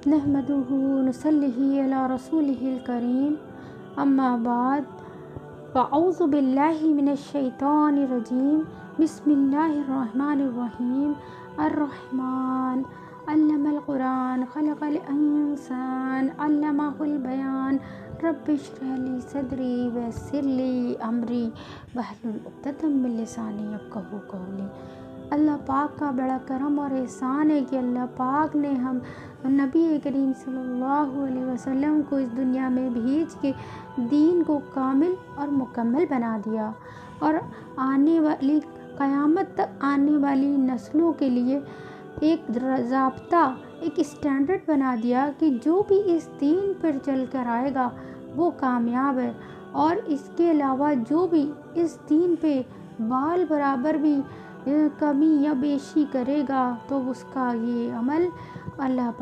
نحمدہ نصلی علی رسولہ الکریم، اما بعد، فاعوذ باللہ من الشیطان الرجیم، بسم اللہ الرحمن الرحیم۔ الرحمن علم القرآن، خلق الانسان، علمہ البیان۔ رب اشرح لی صدری ویسر لی امری واحلل عقدۃ من لسانی یفقہوا قولی۔ اللہ پاک کا بڑا کرم اور احسان ہے کہ اللہ پاک نے ہم نبی کریم صلی اللہ علیہ وسلم کو اس دنیا میں بھیج کے دین کو کامل اور مکمل بنا دیا، اور آنے والی قیامت تک آنے والی نسلوں کے لیے ایک ضابطہ، ایک اسٹینڈرڈ بنا دیا کہ جو بھی اس دین پر چل کر آئے گا وہ کامیاب ہے، اور اس کے علاوہ جو بھی اس دین پہ بال برابر بھی کمی یا بیشی کرے گا تو اس کا یہ عمل اللہ پاک